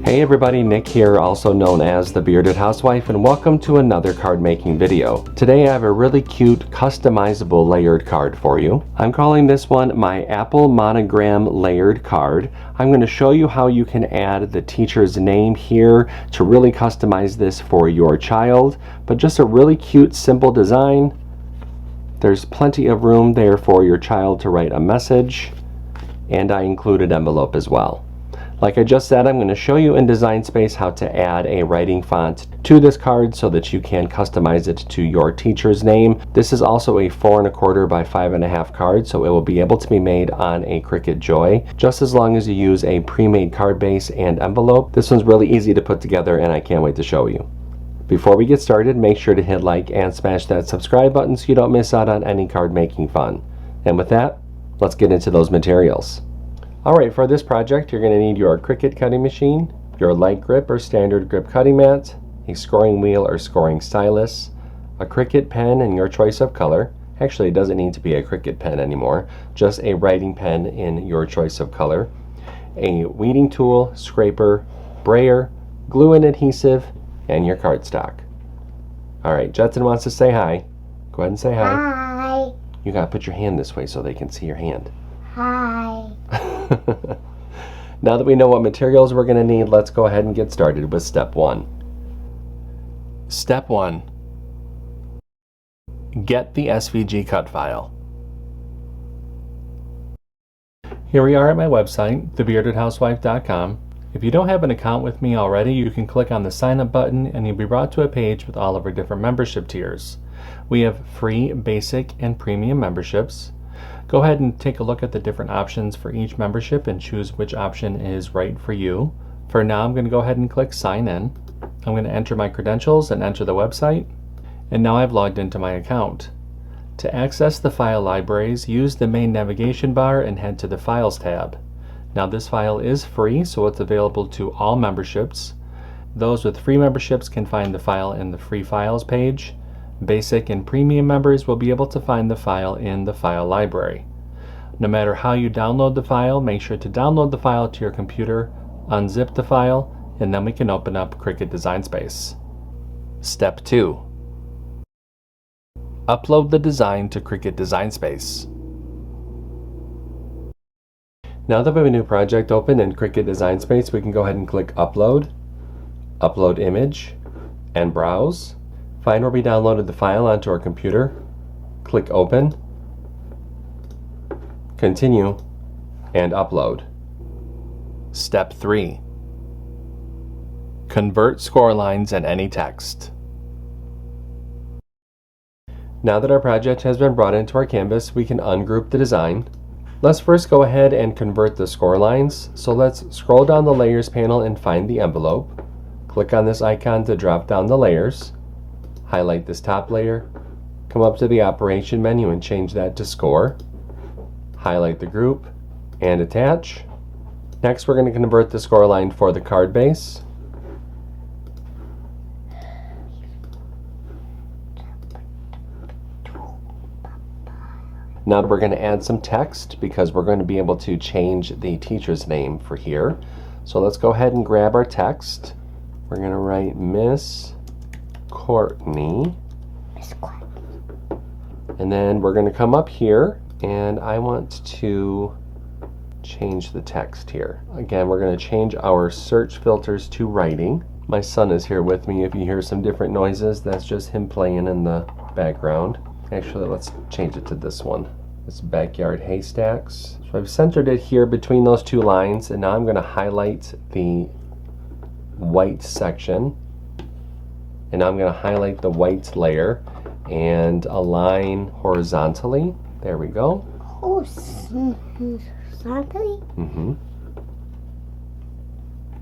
Hey everybody, Nick here, also known as the Bearded Housewife, and welcome to another card making video. Today I have a really cute customizable layered card for you. I'm calling this one my Apple Monogram Layered Card. I'm going to show you how you can add the teacher's name here to really customize this for your child, but just a really cute, simple design. There's plenty of room there for your child to write a message, and I included envelope as well. Like I just said, I'm going to show you in Design Space how to add a writing font to this card so that you can customize it to your teacher's name. This is also a 4 1/4 by 5.5 card, so it will be able to be made on a Cricut Joy, just as long as you use a pre-made card base and envelope. This one's really easy to put together and I can't wait to show you. Before we get started, make sure to hit like and smash that subscribe button so you don't miss out on any card making fun. And with that, let's get into those materials. Alright, for this project you're going to need your Cricut cutting machine, your light grip or standard grip cutting mat, a scoring wheel or scoring stylus, a Cricut pen in your choice of color. Actually, it doesn't need to be a Cricut pen anymore, just a writing pen in your choice of color, a weeding tool, scraper, brayer, glue and adhesive, and your cardstock. Alright, Jetson wants to say hi. Go ahead and say hi. Hi. You gotta put your hand this way so they can see your hand. Hi. Now that we know what materials we're going to need, let's go ahead and get started with step 1. Step 1. Get the SVG cut file. Here we are at my website, thebeardedhousewife.com. If you don't have an account with me already, you can click on the sign up button and you'll be brought to a page with all of our different membership tiers. We have free, basic, and premium memberships. Go ahead and take a look at the different options for each membership and choose which option is right for you. For now, I'm going to go ahead and click sign in. I'm going to enter my credentials and enter the website. And now I've logged into my account. To access the file libraries, use the main navigation bar and head to the Files tab. Now this file is free, so it's available to all memberships. Those with free memberships can find the file in the Free Files page. Basic and premium members will be able to find the file in the file library. No matter how you download the file, make sure to download the file to your computer, unzip the file, and then we can open up Cricut Design Space. Step 2. Upload the design to Cricut Design Space. Now that we have a new project open in Cricut Design Space, we can go ahead and click Upload, Upload Image, and Browse. Find where we downloaded the file onto our computer, click Open, Continue, and Upload. Step 3. Convert score lines and any text. Now that our project has been brought into our canvas, we can ungroup the design. Let's first go ahead and convert the score lines. So let's scroll down the Layers panel and find the envelope. Click on this icon to drop down the layers. Highlight this top layer, come up to the operation menu and change that to score. Highlight the group and attach. Next we're going to convert the score line for the card base. Now we're going to add some text because we're going to be able to change the teacher's name for here. So let's go ahead and grab our text. We're going to write Miss Courtney, and then we're going to come up here and I want to change the text here. Again, we're going to change our search filters to writing. My son is here with me. If you hear some different noises, that's just him playing in the background. Actually, let's change it to this one. It's Backyard Haystacks. So I've centered it here between those two lines, and now I'm going to highlight the white section. And now I'm going to highlight the white layer and align horizontally. There we go. Horizontally? Mm-hmm.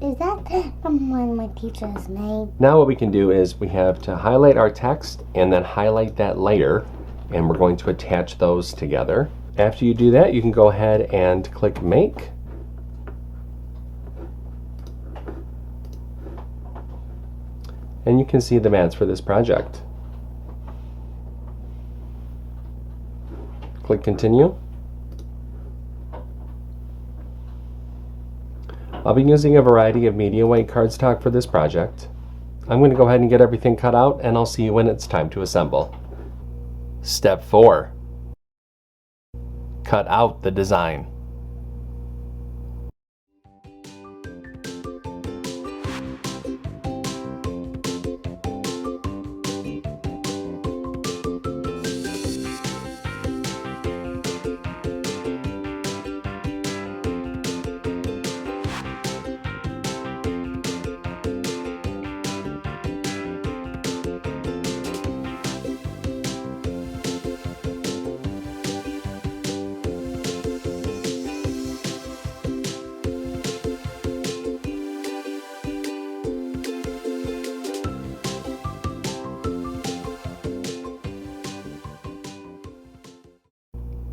Is that someone my teacher's name? Now what we can do is we have to highlight our text and then highlight that layer, and we're going to attach those together. After you do that, you can go ahead and click Make. And you can see the mats for this project. Click Continue. I'll be using a variety of medium weight cardstock for this project. I'm going to go ahead and get everything cut out, and I'll see you when it's time to assemble. Step 4. Cut out the design.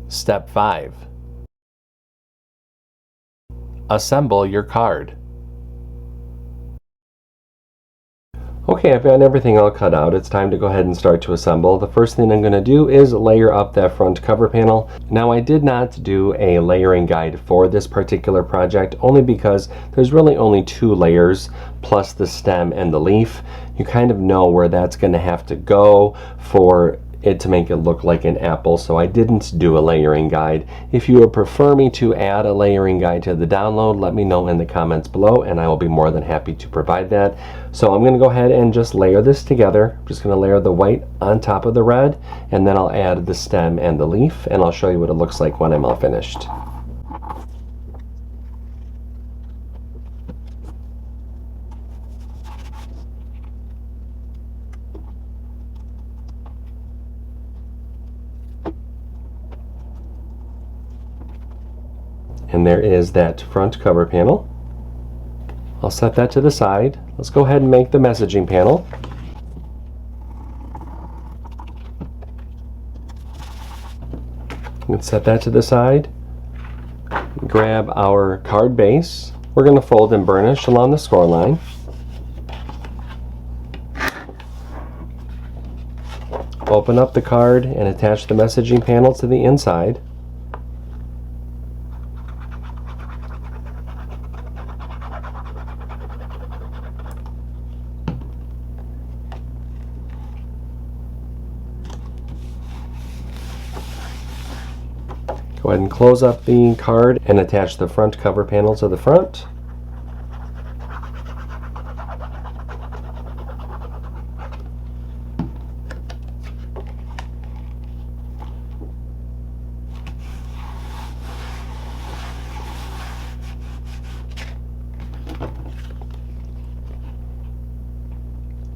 Step 5. Assemble your card. Okay, I've got everything all cut out. It's time to go ahead and start to assemble. The first thing I'm going to do is layer up that front cover panel. Now, I did not do a layering guide for this particular project, only because there's really only 2 layers plus the stem and the leaf. You kind of know where that's going to have to go for it to make it look like an apple, so I didn't do a layering guide. If you would prefer me to add a layering guide to the download, let me know in the comments below and I will be more than happy to provide that. So I'm going to go ahead and just layer this together. I'm just going to layer the white on top of the red, and then I'll add the stem and the leaf, and I'll show you what it looks like when I'm all finished. And there is that front cover panel. I'll set that to the side. Let's go ahead and make the messaging panel. Let's set that to the side. Grab our card base. We're going to fold and burnish along the score line. Open up the card and attach the messaging panel to the inside. Go ahead and close up the card and attach the front cover panel to the front.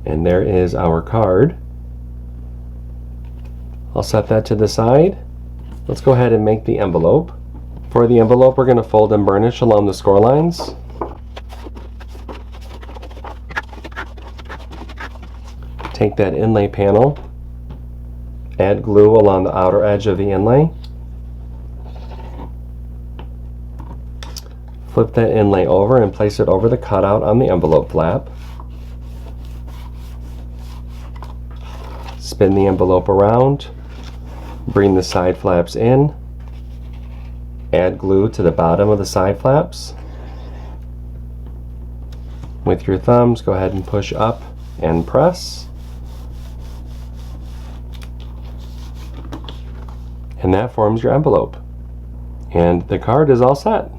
And there is our card. I'll set that to the side. Let's go ahead and make the envelope. For the envelope, we're going to fold and burnish along the score lines. Take that inlay panel, add glue along the outer edge of the inlay. Flip that inlay over and place it over the cutout on the envelope flap. Spin the envelope around. Bring the side flaps in, add glue to the bottom of the side flaps. With your thumbs, go ahead and push up and press. And that forms your envelope. And the card is all set.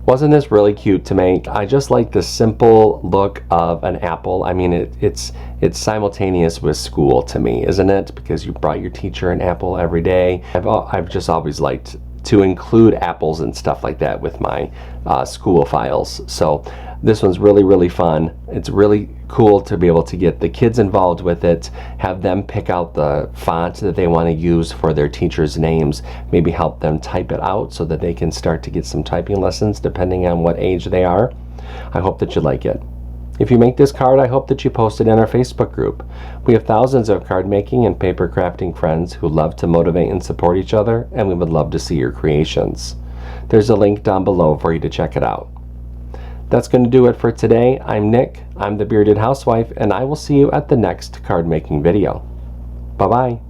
Wasn't this really cute to make? I just like the simple look of an apple. I mean, it's simultaneous with school to me, isn't it? Because you brought your teacher an apple every day. I've just always liked to include apples and stuff like that with my school files. So this one's really, really fun. It's really cool to be able to get the kids involved with it, have them pick out the font that they want to use for their teachers' names, maybe help them type it out so that they can start to get some typing lessons depending on what age they are. I hope that you like it. If you make this card, I hope that you post it in our Facebook group. We have thousands of card making and paper crafting friends who love to motivate and support each other, and we would love to see your creations. There's a link down below for you to check it out. That's going to do it for today. I'm Nick, I'm the Bearded Housewife, and I will see you at the next card making video. Bye-bye.